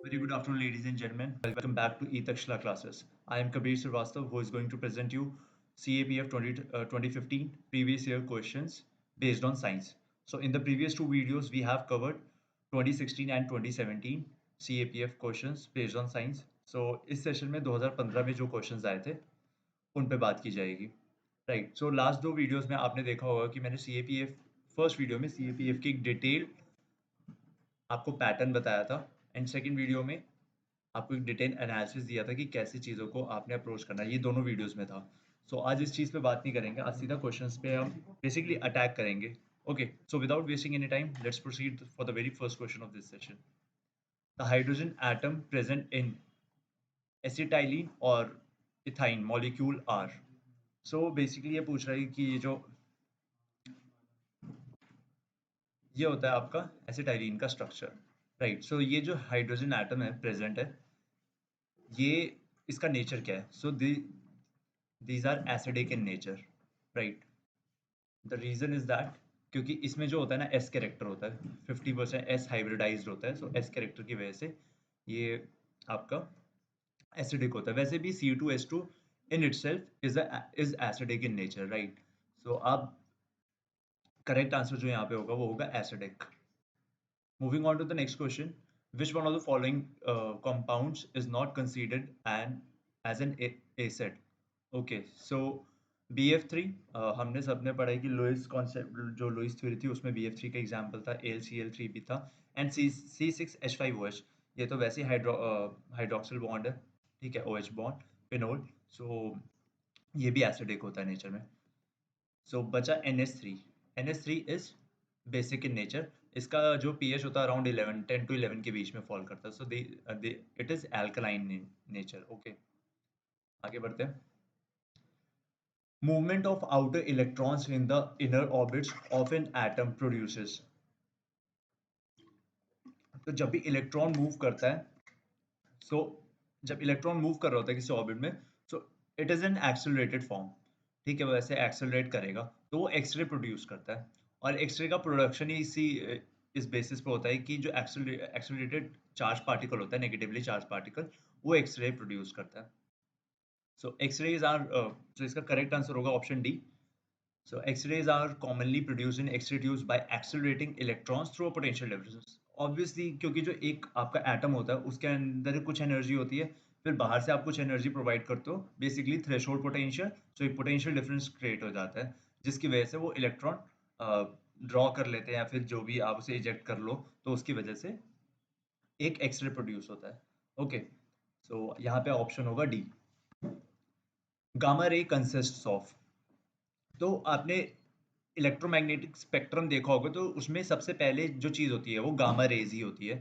Very good afternoon, ladies and gentlemen. Welcome back to e-Takshla classes. I am Kabir Srivastav, who is going to present you CAPF 2015 previous year questions based on science. So in the previous two videos, we have covered 2016 and 2017 CAPF questions based on science. So इस session में 2015 में जो questions आए थे उन पे बात की जाएगी. राइट, सो लास्ट दो वीडियोस में आपने देखा होगा कि मैंने CAPF फर्स्ट वीडियो में CAPF की डिटेल आपको पैटर्न बताया था एंड सेकंड वीडियो में आपको एक डिटेल एनालिसिस दिया था कि कैसी चीज़ों को आपने अप्रोच करना है. ये दोनों वीडियोस में था. सो आज इस चीज़ पे बात नहीं करेंगे, आज सीधा क्वेश्चंस पे हम बेसिकली अटैक करेंगे. Okay, so without wasting any time let's proceed for the very first question of this session. The hydrogen atom present in acetylene और ethyne molecule are. So basically ये पूछ रहा है कि ये होता है आपका एसिटाइलिन का स्ट्रक्चर. राइट, सो ये जो हाइड्रोजन एटम है प्रेजेंट है, ये इसका नेचर क्या है? सो these are acidic in nature, right? The reason is that क्योंकि इसमें जो होता है ना S कैरेक्टर होता है, 50% S हाइब्रिडाइज्ड होता है. सो S कैरेक्टर की वजह से ये आपका एसिडिक होता है. वैसे भी C2H2 in itself is acidic in nature, right? सो आप करेक्ट आंसर जो यहाँ पे होगा वो होगा acidic. Moving on to the next question, which one of the following compounds is not considered as an acid? Okay, so BF3 हमने सबने पढ़ा है कि लुईस कॉन्सेप्ट जो लुईस थ्योरी थी उसमें BF3 का एग्जांपल था, AlCl3 भी था एंड C6H5OH. ये तो वैसे ही हाइड्रोक्सिल बॉन्ड है, ठीक है, OH बॉन्ड फिनोल. सो ये भी एसिडिक होता है नेचर में. सो बचा NH3. NH3 is basic in nature. इसका जो pH होता है अराउंड 11, 10 to 11 के बीच में फॉल करता है. So it is alkaline in nature. Okay, आगे बढ़ते हैं. Movement of outer electrons in the inner orbits of an atom produces. तो जब भी इलेक्ट्रॉन मूव करता है, सो जब इलेक्ट्रॉन मूव कर रहा होता है किसी ऑर्बिट में, so it is an accelerated form. ठीक है, वैसे एक्सेलरेट करेगा तो वो एक्सरे प्रोड्यूस करता है. और एक्सरे का प्रोडक्शन ही इस बेसिस पे होता है कि जो एक्सेलरेटेड चार्ज पार्टिकल होता है, नेगेटिवली चार्ज पार्टिकल, वो एक्सरे प्रोड्यूस करता है. सो एक्सरेज आर so इसका करेक्ट आंसर होगा option D. So X-rays are commonly produced in X-ray tubes by accelerating electrons through a potential difference. Obviously, क्योंकि जो एक आपका एटम होता है उसके अंदर कुछ एनर्जी होती है, फिर बाहर से आप कुछ एनर्जी प्रोवाइड करते हो, बेसिकली थ्रेशोल्ड पोटेंशियल. सो एक पोटेंशियल डिफरेंस क्रिएट हो जाता है जिसकी वजह से वो इलेक्ट्रॉन ड्रॉ कर लेते हैं या फिर जो भी आप उसे इजेक्ट कर लो, तो उसकी वजह से एक एक्सरे प्रोड्यूस होता है. ओके, सो यहाँ पे ऑप्शन होगा D. Gamma ray consists of. तो आपने इलेक्ट्रोमैग्नेटिक स्पेक्ट्रम देखा होगा, तो उसमें सबसे पहले जो चीज होती है वो गामा रेज ही होती है.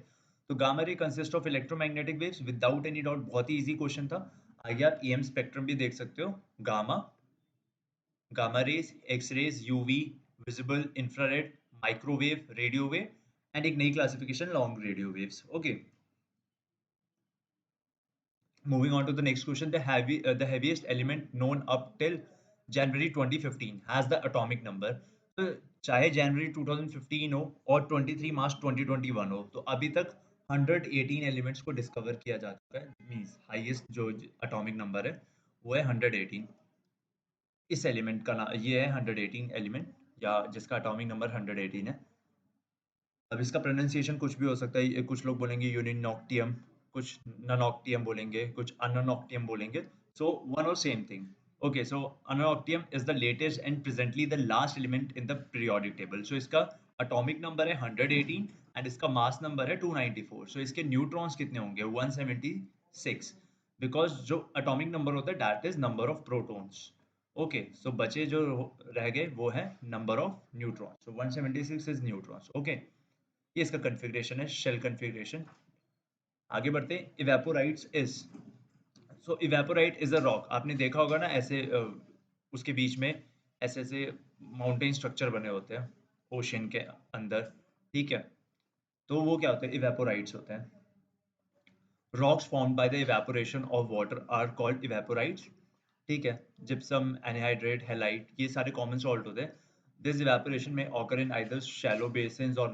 तो gamma ray consist of electromagnetic waves without any doubt. बहुत ही इजी क्वेश्चन था. आगे आप ईएम स्पेक्ट्रम भी देख सकते हो. Gamma, gamma rays, X rays, UV, visible, infrared, microwave, radio wave and एक नई classification long radio waves. Okay, moving on to the next question, the heaviest element known up till January 2015 has the atomic number. तो चाहे जनवरी 2015 हो और 23 मार्च 2021 हो, तो अभी तक 118 एलिमेंट्स को डिस्कवर किया जा चुका है. मींस हाईएस्ट जो एटॉमिक नंबर है वो है 118. इस एलिमेंट का नाम ये है 118 एलिमेंट, या जिसका एटॉमिक नंबर 118 है. अब इसका प्रोनाउंसिएशन कुछ भी हो सकता है. कुछ लोग बोलेंगे यूनिनॉक्टियम, कुछ ननॉक्टियम बोलेंगे, कुछ अननॉक्टियम बोलेंगे. सो वन और same thing. Okay, so ununoctium is the latest and presently the last element in the periodic table. So इसका एटॉमिक नंबर है 118 एंड इसका मास नंबर है 294. सो इसके न्यूट्रॉन्स कितने होंगे? 176, बिकॉज जो एटॉमिक नंबर होता है that is number of protons. Okay, so बचे जो रह गए वो है number of neutrons. So 176 is neutrons. Okay, ये इसका कॉन्फ़िगरेशन है, शेल कॉन्फ़िगरेशन. आगे बढ़ते हैं. Evaporites is. So evaporite is a rock. आपने देखा होगा ना ऐसे उसके बीच में ऐसे ऐसे माउंटेन स्ट्रक्चर बने होते हैं ओशन के अंदर. ठीक है, तो वो क्या होते हैं? इवेपोराइट्स होते हैं. Rocks formed by the evaporation of water are called evaporites. ठीक है, जिप्सम, एनहाइड्रेट, हेलाइट, ये सारे कॉमन सॉल्ट होते हैं. This evaporation may occur in either shallow basins or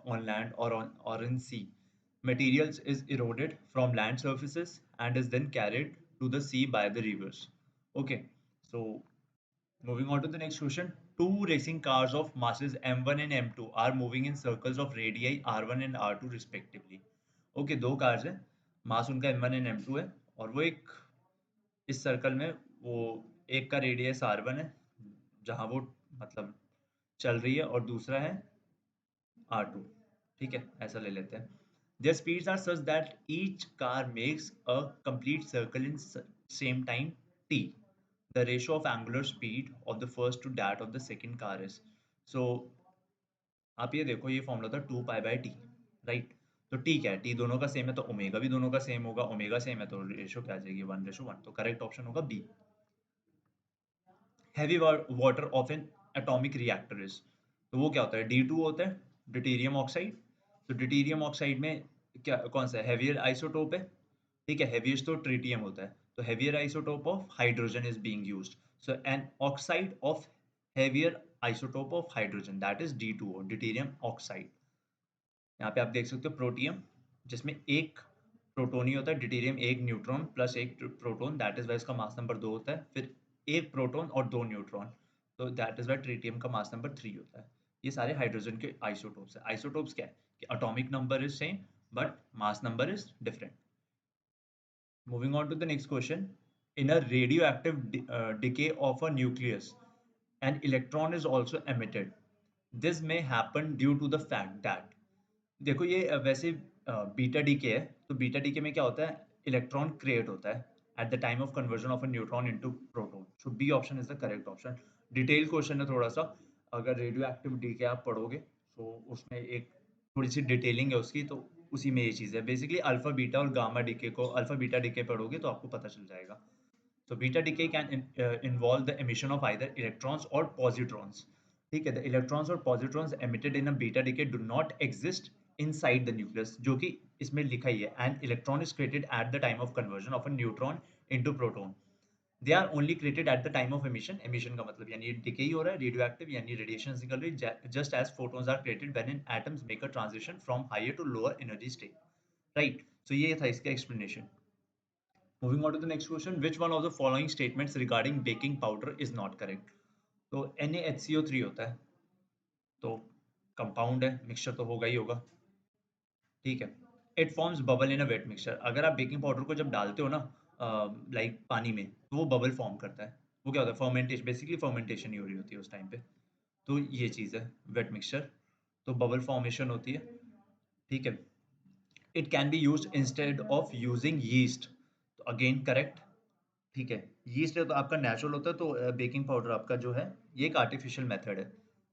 on land or in sea. materials is eroded from land surfaces and is then carried to the sea by the rivers. Okay, so moving on to the next question. Two racing cars of masses m1 and m2 are moving in circles of radii r1 and r2 respectively. Okay, दो cars हैं, मास उनका m1 and m2 है, और वो एक इस circle में, वो एक का रेडियस r1 है जहां वो मतलब चल रही है, और दूसरा है R2. ठीक है, ऐसा ले लेते हैं. Their speeds are such that each car makes a complete circle in same time t. The ratio of angular speed of the first to that of the second car is. So आप ये देखो, ये formula था 2 pi by T, right. तो T क्या है, T दोनों का सेम है, तो ओमेगा भी दोनों का सेम होगा. ओमेगा सेम है तो रेशो क्या आ जाएगी, 1:1. तो करेक्ट ऑप्शन होगा B. Heavy water of an atomic reactor is, तो वो क्या होता है, D2 होता है, ड्यूटेरियम ऑक्साइड. तो ड्यूटेरियम ऑक्साइड में क्या, कौन सा हैवियर आइसोटोप है. ठीक है, हैवीएस्ट तो ट्रिटियम होता है, तो heavier isotope of hydrogen is being used. So an oxide of heavier isotope of hydrogen, that is D2O, deuterium oxide. यहाँ पे आप देख सकते हो प्रोटियम, जिसमें एक प्रोटोन ही होता है, ड्यूटेरियम एक न्यूट्रॉन प्लस एक प्रोटोन, दैट इज वाई इसका मास नंबर 2 होता है. फिर एक प्रोटॉन और 2 न्यूट्रॉन, तो दैट इज वाई ट्रिटियम का मास नंबर 3 होता है. ये सारे हाइड्रोजन के आइसोटोप्स है. आइसोटोप्स क्या है कि atomic number is same but mass number is different. Moving on to the next question. In a radioactive decay of a nucleus, an electron is also emitted. This may happen due to the fact that, देखो ये वैसे beta decay है, तो beta decay में क्या होता है, electron create होता है at the time of conversion of a neutron into proton. So B option is the correct option. Detail question है थोड़ा सा, अगर रेडियो एक्टिव डीके आप पढ़ोगे तो उसमें एक थोड़ी सी डिटेलिंग है उसकी, तो उसी में ये चीज़ है. बेसिकली अल्फा बीटा और गामा डीके को, अल्फा बीटा डीके पढ़ोगे तो आपको पता चल जाएगा. So beta decay can involve the emission of either electrons or positrons. ठीक है, the electrons or positrons emitted in a beta decay do not exist inside the nucleus, जो कि इसमें लिखा ही है. An electron is created at the time of conversion of a neutron into proton. They are only created at the time of emission. Emission का मतलब यानी decay ही हो रहा है, radioactive यानी radiation निकल रही है, just as photons are created when atoms make a transition from higher to lower energy state. Right? So ये था इसका explanation. Moving on to the next question, which one of the following statements regarding baking powder is not correct? तो NaHCO3 होता है, तो compound है, mixture तो होगा ही होगा. ठीक है. It forms bubble in a wet mixture. अगर आप बेकिंग पाउडर को जब डालते हो ना लाइक पानी में, तो वो बबल फॉर्म करता है. वो क्या होता है, फर्मेंटेशन, बेसिकली फर्मेंटेशन ही हो रही होती है उस टाइम पे. तो ये चीज़ है वेट मिक्सचर, तो बबल फॉर्मेशन होती है. ठीक है. It can be use instead of using yeast, तो अगेन करेक्ट. ठीक है, यीस्ट है तो आपका नेचुरल होता है, तो बेकिंग पाउडर आपका जो है ये एक आर्टिफिशियल मेथड है,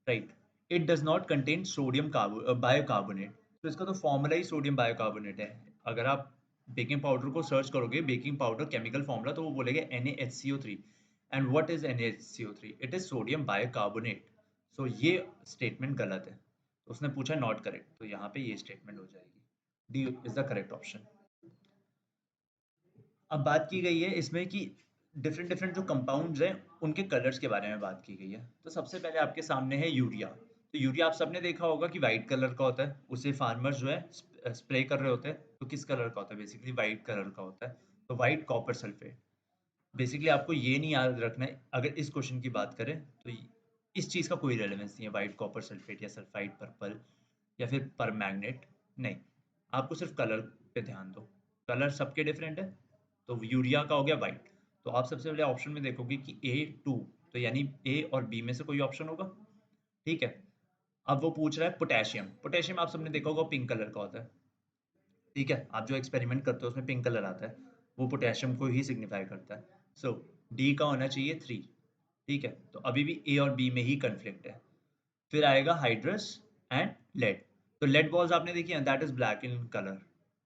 right. It does not contain sodium bicarbonate, तो इसका तो फॉर्मूला ही सोडियम बायोकार्बोनेट है. अगर आप बेकिंग पाउडर को सर्च करोगे, बेकिंग पाउडर केमिकल फॉर्मूला, तो वो बोलेगा NaHCO3. And what is NaHCO3? It is sodium bicarbonate. So ये स्टेटमेंट गलत है, तो उसने पूछा नॉट करेक्ट, तो यहाँ पे ये स्टेटमेंट हो जाएगी. D is the correct option. अब बात की गई है इसमें कि डिफरेंट डिफरेंट जो कंपाउंड्स हैं उनके कलर्स के बारे में बात की गई है. तो सबसे पहले आपके सामने है यूरिया. तो यूरिया आप सबने देखा होगा कि वाइट कलर का होता है, उसे फार्मर्स जो है स्प्रे कर रहे होते हैं. तो किस कलर का होता है, बेसिकली वाइट कलर का होता है. तो वाइट कॉपर सल्फेट. बेसिकली आपको ये नहीं याद रखना है, अगर इस क्वेश्चन की बात करें तो इस चीज़ का कोई रेलेवेंस नहीं है, वाइट कॉपर सल्फेट या सल्फाइड पर्पल या फिर पर मैग्नेट, नहीं. आपको सिर्फ कलर पे ध्यान दो, कलर सबके डिफरेंट है. तो यूरिया का हो गया वाइट. तो आप सबसे पहले ऑप्शन में देखोगे कि A2, तो यानी ए और बी में से कोई ऑप्शन होगा. ठीक है. अब वो पूछ रहा है पोटेशियम. पोटेशियम आप सबने देखा होगा पिंक कलर का होता है. ठीक है, आप जो एक्सपेरिमेंट करते हो उसमें पिंक कलर आता है, वो पोटेशियम को ही सिग्निफाई करता है. सो डी का होना चाहिए 3. ठीक है, तो अभी भी ए और बी में ही कन्फ्लिक्ट है. फिर आएगा हाइड्रस एंड लेड. तो लेड बॉल्स आपने देखी है, that is black in colour.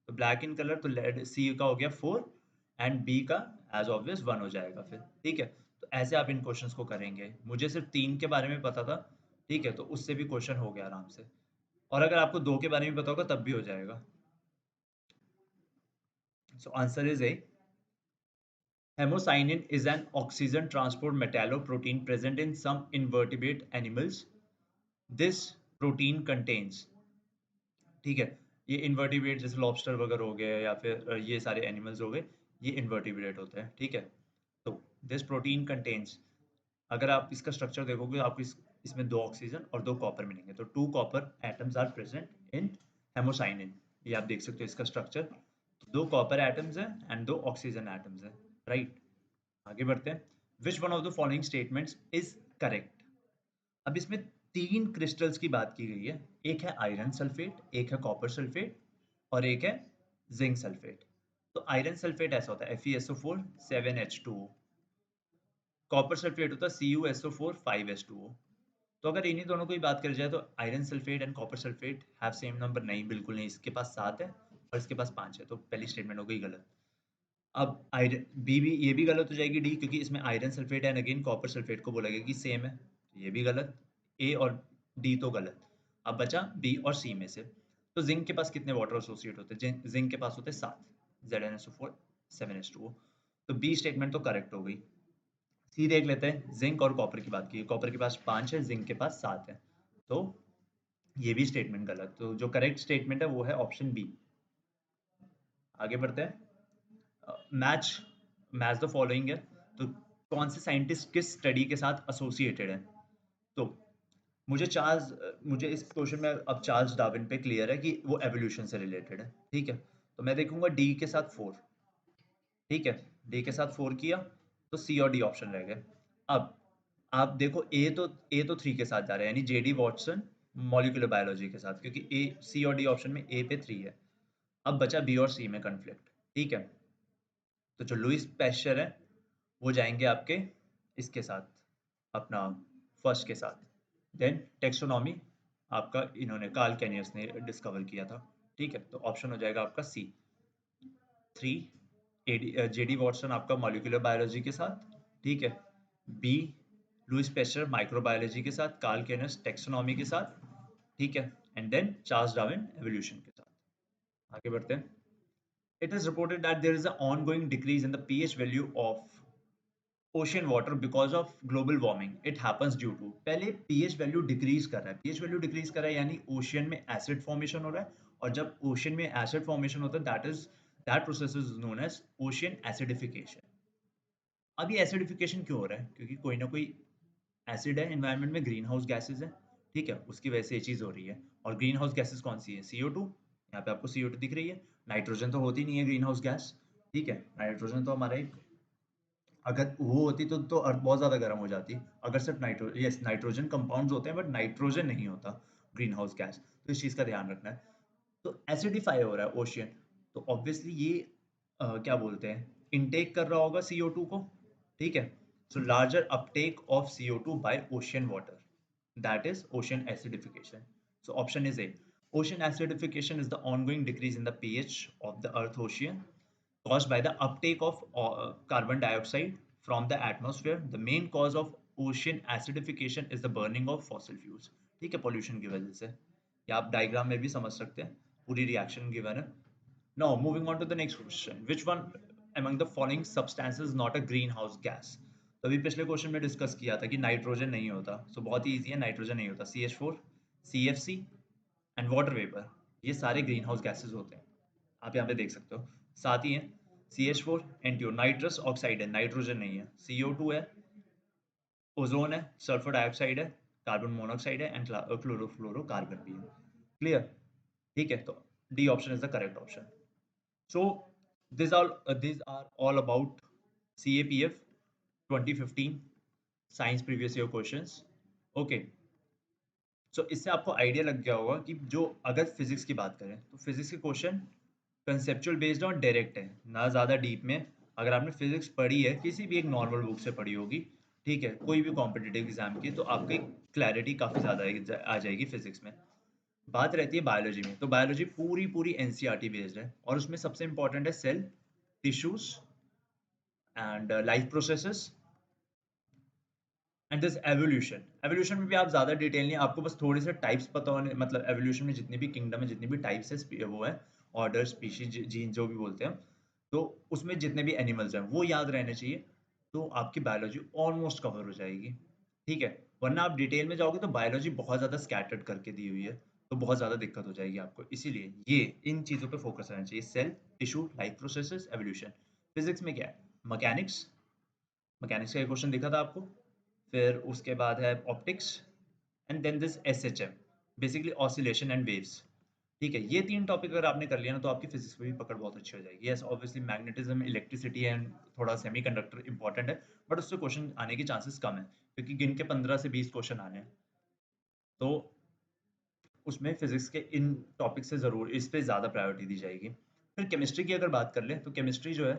तो ब्लैक इन कलर, तो लेड सी का हो गया 4 एंड बी का एज ऑब्वियस 1 हो जाएगा फिर. ठीक है, तो ऐसे आप इन क्वेश्चंस को करेंगे. मुझे सिर्फ 3 के बारे में पता था, ठीक है, तो उससे भी क्वेश्चन हो गया आराम से. और अगर आपको 2 के बारे में पता होगा तब भी हो जाएगा. So answer is a. Hemocyanin is an oxygen transport metalloprotein present in some invertebrate animals. This protein contains, ठीक है, ये इन्वर्टिब्रेट जैसे लॉबस्टर वगैरह हो गए या फिर ये सारे एनिमल्स हो गए, ये इन्वर्टिब्रेट होते हैं, ठीक है। तो दिस प्रोटीन कंटेन्स, अगर आप इसका स्ट्रक्चर देखोगे आपको इसमें 2 ऑक्सीजन और 2 कॉपर मिलेंगे, तो 2 copper atoms are present in haemocyanin. ये आप देख सकते हो इसका स्ट्रक्चर, तो 2 कॉपर एटम्स हैं एंड 2 ऑक्सीजन एटम्स हैं, राइट। आगे बढ़ते हैं। Which one of the following statements is correct. अब इसमें 3 क्रिस्टल्स की बात की गई है, एक है आयरन सल्फेट, एक है कॉपर सल्फेट और एक है जिंक सल्फेट। तो आयरन सल्फेट ऐसा होता है FeSO4 7H2O, कॉपर सल्फेट होता है CuSO4 5H2O। तो अगर इन्हीं दोनों की बात करी जाए तो iron sulphate and copper sulphate have same number, नहीं, बिल्कुल नहीं। इसके पास 7 है और इसके पास 5 है, तो पहली स्टेटमेंट हो गई गलत। अब आयरन बी भी, ये भी गलत हो जाएगी डी, क्योंकि इसमें iron sulphate and again copper sulphate को बोला गया कि सेम है, तो ये भी गलत। ए और डी तो गलत। अब बचा बी और सी में से। तो जिंक के पास कितने वाटर एसोसिएट होते हैं? जिंक के पास होते हैं 7, ZnSO4 7H2O। तो बी स्टेटमेंट तो करेक्ट हो गई। सी देख लेते हैं, जिंक और कॉपर की बात की, कॉपर के पास 5 है, जिंक के पास 7 है, तो ये भी स्टेटमेंट गलत। तो जो करेक्ट स्टेटमेंट है वो है ऑप्शन बी। आगे बढ़ते हैं। मैच मैच द फॉलोइंग है, तो कौन से साइंटिस्ट किस स्टडी के साथ एसोसिएटेड है? तो मुझे इस क्वेश्चन में अब चार्ल्स डार्विन पे क्लियर है कि वो एवोल्यूशन से रिलेटेड है, ठीक है। तो मैं देखूंगा डी के साथ 4, ठीक है, डी के साथ 4 किया, तो सी और डी ऑप्शन रह गए। अब आप देखो, ए तो 3 के साथ जा रहा है, यानी जेडी वॉटसन मॉलिक्यूलर बायोलॉजी के साथ, क्योंकि ए सी और डी ऑप्शन में ए पे 3 है। अब बचा बी और सी में कन्फ्लिक्ट, ठीक है। तो जो लुइस पैस्चर है वो जाएंगे आपके इसके साथ, अपना फर्स्ट के साथ। देन टेक्सोनॉमी आपका इन्होंने कार्ल कैनियस ने डिस्कवर किया था, ठीक है। तो ऑप्शन हो जाएगा आपका सी 3, जेडी वॉटसन आपका मॉलिक्यूलर बायोलॉजी के साथ, ठीक है। बी लुइस पैस्चर माइक्रोबायोलॉजी के साथ, कार्ल कैनियस टेक्सोनॉमी के साथ, ठीक है। And then Charles Darwin evolution के साथ। आगे बढ़ते हैं। It is reported that there is an ongoing decrease in the pH value of ocean water because of global warming. It happens due to, पहले pH value डिक्रीज कर रहा है, pH value decrease कर रहा है यानी ओशियन में acid formation हो रहा है, और जब ओशियन में एसिड फॉर्मेशन होता है that process is known as ocean acidification. अब ये एसिडिफिकेशन क्यों हो रहा है? क्योंकि कोई ना कोई एसिड है एनवायरनमेंट में, ग्रीन हाउस गैसेज है, ठीक है, उसकी वजह से ये चीज़ हो रही है। और ग्रीन हाउस गैसेज कौन सी है? CO2, यहाँ पे आपको CO2 दिख रही है। नाइट्रोजन तो होती नहीं है ग्रीन हाउस गैस, ठीक है। नाइट्रोजन तो हमारा एक, अगर वो होती तो अर्थ बहुत ज़्यादा गर्म हो जाती। अगर सिर्फ नाइट्रोजन कंपाउंड्स होते हैं बट नाइट्रोजन नहीं होता ग्रीन हाउस गैस, तो इस चीज़ का ध्यान रखना है। तो एसिडिफाई हो रहा है ओशियन, तो ऑब्वियसली ये क्या बोलते हैं, इनटेक कर रहा होगा CO2 को, ठीक है। So larger uptake of CO2 by ocean water, that is ocean acidification. So option is A. Ocean acidification is the ongoing decrease in the pH of the earth ocean caused by the uptake of carbon dioxide from the atmosphere. The main cause of ocean acidification is the burning of fossil fuels. ठीक है, pollution की वजह से। या आप diagram में भी समझ सकते हैं, पूरी रिएक्शन गिवन है। Now moving on to the next question. Which one among the following substances is not a greenhouse gas? तो अभी पिछले क्वेश्चन में डिस्कस किया था कि नाइट्रोजन नहीं होता, सो बहुत ही ईजी है, नाइट्रोजन नहीं होता। CH4, CFC and water vapour, ये सारे ग्रीन हाउस गैसेज होते हैं, आप यहाँ पे देख सकते हो। साथ ही है CH4 NTO, नाइट्रस ऑक्साइड है, नाइट्रोजन नहीं है। CO2 है, ओजोन है, सल्फर डाइऑक्साइड है, कार्बन मोनोऑक्साइड है एंड क्लोरोफ्लोरोकार्बन भी है। क्लियर? ठीक है, तो D option is the correct option. So these are all about CAPF 2015 science previous year questions. Okay, so इससे आपको आइडिया लग गया होगा कि जो अगर फिजिक्स की बात करें तो फिजिक्स के क्वेश्चन कंसेप्चुअल बेस्ड और डायरेक्ट है, ना ज़्यादा डीप में। अगर आपने फिजिक्स पढ़ी है, किसी भी एक नॉर्मल बुक से पढ़ी होगी, ठीक है, कोई भी कॉम्पिटिटिव एग्जाम की, तो आपकी क्लैरिटी काफ़ी ज़्यादा आ जाएगी फिजिक्स में। बात रहती है बायोलॉजी में, तो बायोलॉजी पूरी पूरी NCERT बेस्ड है, और उसमें सबसे इंपॉर्टेंट है cell, tissues and life processes and this evolution. Evolution में भी आप ज़्यादा डिटेल नहीं, आपको बस थोड़े से टाइप्स पता होने, मतलब एवोल्यूशन में जितनी भी किंगडम है, जितनी भी टाइप्स है, वो है ऑर्डर, स्पीशीज, जीन जो भी बोलते हैं, तो उसमें जितने भी एनिमल्स हैं वो याद रहने चाहिए, तो आपकी बायोलॉजी ऑलमोस्ट कवर हो जाएगी, ठीक है। वरना आप डिटेल में जाओगे तो बायोलॉजी बहुत ज़्यादा स्कैटर्ड करके दी हुई है, तो बहुत ज़्यादा दिक्कत हो जाएगी आपको। इसीलिए ये इन चीज़ों पे फोकस रहना चाहिए, cell, tissue, life processes, evolution. Physics में क्या है, मैकेनिक्स, मैकेनिक्स का एक क्वेश्चन दिखा था आपको, फिर उसके बाद है optics, and then this SHM, basically oscillation and waves. ठीक है, ये 3 टॉपिक अगर आपने कर लिया ना तो आपकी फिजिक्स में भी पकड़ बहुत अच्छी हो जाएगी। Yes, obviously magnetism, electricity and थोड़ा सेमीकंडक्टर इंपॉर्टेंट है, बट उससे क्वेश्चन आने के चांसेस कम है, क्योंकि गिन के 15 से 20 क्वेश्चन आने हैं। तो उसमें फिजिक्स के इन टॉपिक से ज़रूर इस पे ज़्यादा प्रायोरिटी दी जाएगी। फिर केमिस्ट्री की अगर बात कर ले तो केमिस्ट्री जो है,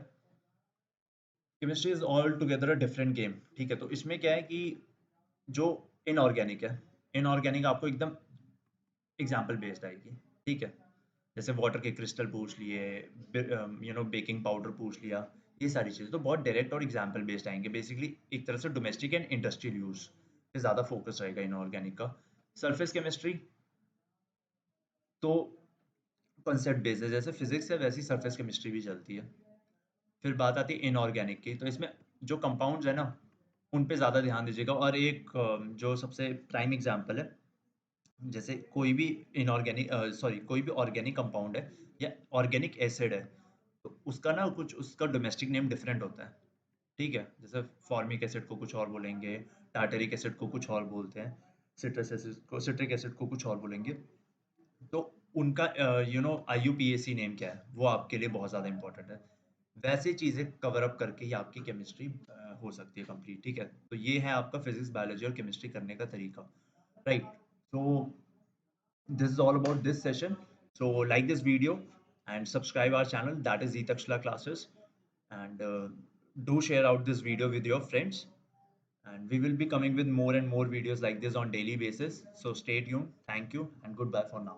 chemistry is all together a different game. ठीक है, तो इसमें क्या है कि जो इनऑर्गेनिक है, इनऑर्गेनिक आपको एकदम एग्जाम्पल बेस्ड आएगी। ठीक है, जैसे वाटर के क्रिस्टल पूछ लिए, बेकिंग पाउडर पूछ लिया, ये सारी चीज़ें तो बहुत डायरेक्ट और एग्जाम्पल बेस्ड आएंगे। बेसिकली एक तरह से डोमेस्टिक एंड इंडस्ट्रियल यूज पे ज़्यादा फोकस रहेगा इनऑर्गेनिक का। सरफेस केमिस्ट्री तो कॉन्सेप्ट बेस्ड है, जैसे फिजिक्स है वैसी सरफेस केमिस्ट्री भी चलती है। फिर बात आती है इनऑर्गेनिक की, तो इसमें जो कंपाउंड्स है ना उन पे ज़्यादा ध्यान दीजिएगा। और एक जो सबसे प्राइम एग्जांपल है, जैसे कोई भी इनऑर्गेनिक कोई भी ऑर्गेनिक कंपाउंड है या ऑर्गेनिक एसिड है, तो उसका ना कुछ उसका डोमेस्टिक नेम डिफरेंट होता है। ठीक है, जैसे फॉर्मिक एसिड को कुछ और बोलेंगे, टार्टरिक एसिड को कुछ और बोलते हैं, सिट्रिक एसिड को कुछ और बोलेंगे। तो उनका IUPAC नेम क्या है वो आपके लिए बहुत ज़्यादा इंपॉर्टेंट है। वैसे चीज़ें कवर अप करके ही आपकी केमिस्ट्री हो सकती है कंप्लीट। ठीक है, तो ये है आपका फिजिक्स, बायोलॉजी और केमिस्ट्री करने का तरीका, राइट? तो this is all about this session. So like this video and subscribe our channel, that is Zeetakshla classes, and do share out this video with your friends, and we will be coming with more and more videos like this on daily basis. So stay tuned. Thank you and goodbye for now.